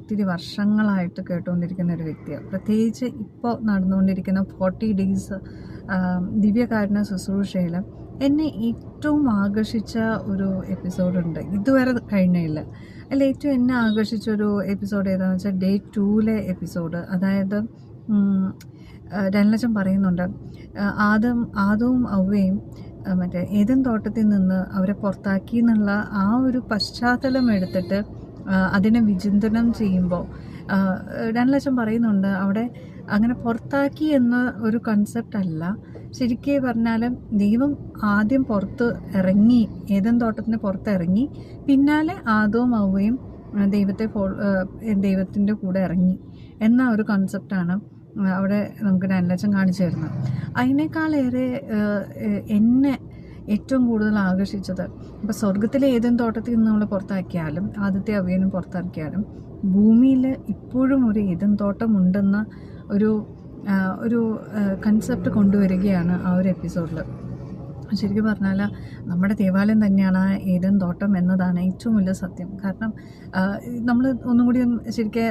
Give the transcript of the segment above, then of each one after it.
ഒത്തിരി വർഷങ്ങളായിട്ട് കേട്ടുകൊണ്ടിരിക്കുന്ന ഒരു വ്യക്തിയാണ്. പ്രത്യേകിച്ച് ഇപ്പോൾ നടന്നുകൊണ്ടിരിക്കുന്ന 40 ഡേയ്സ് ദിവ്യകാരുണ്യ ശുശ്രൂഷയിൽ എന്നെ ഏറ്റവും ആകർഷിച്ച ഒരു എപ്പിസോഡുണ്ട്. ഇതുവരെ കഴിഞ്ഞില്ല. അതിൽ ഏറ്റവും എന്നെ ആകർഷിച്ചൊരു എപ്പിസോഡ് ഏതാണെന്ന് വെച്ചാൽ ഡേ 2 എപ്പിസോഡ്. അതായത് ഡാനിയലച്ചൻ പറയുന്നുണ്ട്, ആദവും അവ്വയും മറ്റേ ഏദൻ തോട്ടത്തിൽ നിന്ന് അവരെ പുറത്താക്കി എന്നുള്ള ആ ഒരു പശ്ചാത്തലം എടുത്തിട്ട് അതിനെ വിചിന്തനം ചെയ്യുമ്പോൾ ഡാനിയലച്ചൻ പറയുന്നുണ്ട്, അവിടെ അങ്ങനെ പുറത്താക്കി എന്ന ഒരു കൺസെപ്റ്റ് അല്ല. ശരിക്കും പറഞ്ഞാൽ ദൈവം ആദ്യം പുറത്ത് ഇറങ്ങി, ഏദൻ തോട്ടത്തിന് പുറത്തിറങ്ങി, പിന്നാലെ ആദവും അവ്വയും ദൈവത്തിൻ്റെ കൂടെ ഇറങ്ങി എന്ന ഒരു കൺസെപ്റ്റാണ് അവിടെ നമുക്ക് ഡാനിയലച്ചൻ കാണിച്ചു തരുന്നത്. അതിനേക്കാളേറെ എന്നെ ഏറ്റവും കൂടുതൽ ആകർഷിച്ചത്, ഇപ്പോൾ സ്വർഗത്തിലെ ഏദൻ തോട്ടത്തിൽ നിന്ന് നമ്മൾ പുറത്താക്കിയാലും ആദ്യത്തെ അവ്വനും പുറത്താക്കിയാലും ഭൂമിയിൽ ഇപ്പോഴും ഒരു ഏദൻ തോട്ടം ഉണ്ടെന്ന ഒരു കൺസെപ്റ്റ് കൊണ്ടുവരികയാണ് ആ ഒരു എപ്പിസോഡിൽ. ശരിക്കും പറഞ്ഞാൽ നമ്മുടെ ദേവാലയം തന്നെയാണ് ആ ഏദൻ തോട്ടം എന്നതാണ് ഏറ്റവും വലിയ സത്യം. കാരണം നമ്മൾ ഒന്നും കൂടി ശരിക്കും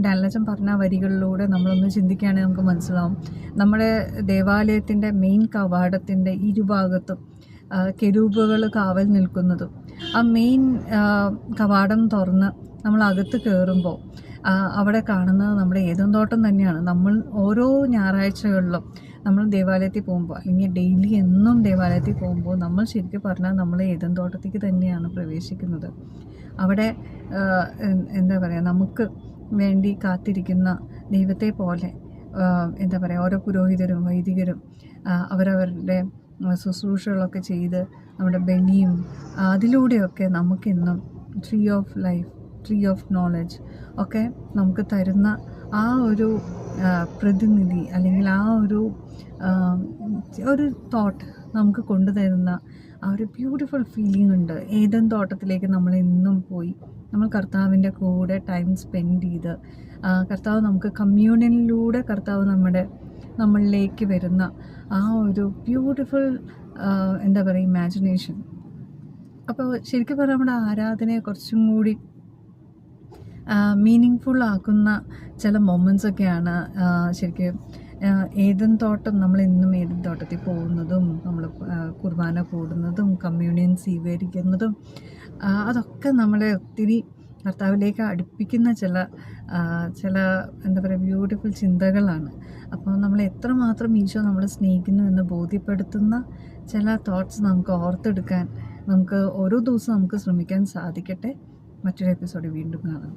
ഡാനിയലച്ചൻ പറഞ്ഞ വരികളിലൂടെ നമ്മളൊന്ന് ചിന്തിക്കുകയാണെങ്കിൽ നമുക്ക് മനസ്സിലാവും, നമ്മുടെ ദേവാലയത്തിൻ്റെ മെയിൻ കവാടത്തിൻ്റെ ഇരുഭാഗത്തും കെരൂബുകൾ കാവൽ നിൽക്കുന്നതും, ആ മെയിൻ കവാടം തുറന്ന് നമ്മൾ അകത്ത് കയറുമ്പോൾ അവിടെ കാണുന്നത് നമ്മുടെ ഏദൻ തോട്ടം തന്നെയാണ്. നമ്മൾ ഓരോ ഞായറാഴ്ചകളിലും നമ്മൾ ദേവാലയത്തിൽ പോകുമ്പോൾ, അല്ലെങ്കിൽ ഡെയിലി എന്നും ദേവാലയത്തിൽ പോകുമ്പോൾ നമ്മൾ ശരിക്കും പറഞ്ഞാൽ നമ്മൾ ഏദൻ തോട്ടത്തേക്ക് തന്നെയാണ് പ്രവേശിക്കുന്നത്. അവിടെ എന്താ പറയുക, നമുക്ക് വേണ്ടി കാത്തിരിക്കുന്ന ദൈവത്തെ പോലെ എന്താ പറയുക, ഓരോ പുരോഹിതരും വൈദികരും അവരവരുടെ ശുശ്രൂഷകളൊക്കെ ചെയ്ത് നമ്മുടെ ബലിയും അതിലൂടെയൊക്കെ നമുക്കിന്നും tree of life, tree of knowledge ഒക്കെ നമുക്ക് തരുന്ന ആ ഒരു പ്രതിനിധി, അല്ലെങ്കിൽ ആ ഒരു തോട്ട് നമുക്ക് കൊണ്ടുതരുന്ന ആ ഒരു ബ്യൂട്ടിഫുൾ ഫീലിംഗ് ഉണ്ട്. ഏദൻ തോട്ടത്തിലേക്ക് നമ്മൾ എന്നും പോയി നമ്മൾ കർത്താവിൻ്റെ കൂടെ ടൈം സ്പെൻഡ് ചെയ്ത് കർത്താവ് നമുക്ക് കമ്മ്യൂണിയനിലൂടെ കർത്താവ് നമ്മളിലേക്ക് വരുന്ന ആ ഒരു ബ്യൂട്ടിഫുൾ എന്താ പറയുക ഇമാജിനേഷൻ. അപ്പോൾ ശരിക്കും പറഞ്ഞാൽ നമ്മുടെ ആരാധനയെ കുറച്ചും കൂടി മീനിങ് ഫുൾ ആക്കുന്ന ചില മൊമെൻറ്റ്സൊക്കെയാണ് ശരിക്കും ഏദൻ തോട്ടം. നമ്മളെന്നും ഏദൻ തോട്ടത്തിൽ പോകുന്നതും നമ്മൾ കുർബാന കൂടുന്നതും കമ്മ്യൂണിയൻ സ്വീകരിക്കുന്നതും അതൊക്കെ നമ്മളെ ഒത്തിരി കർത്താവിലേക്ക് അടുപ്പിക്കുന്ന ചില എന്താ പറയുക ബ്യൂട്ടിഫുൾ ചിന്തകളാണ്. അപ്പോൾ നമ്മൾ എത്രമാത്രം ഈശോ നമ്മളെ സ്നേഹിക്കുന്നു എന്ന് ബോധ്യപ്പെടുത്തുന്ന ചില തോട്ട്സ് നമുക്ക് ഓർത്തെടുക്കാൻ നമുക്ക് ഓരോ ദിവസവും നമുക്ക് ശ്രമിക്കാൻ സാധിക്കട്ടെ. മറ്റൊരു എപ്പിസോഡ് വീണ്ടും കാണാം.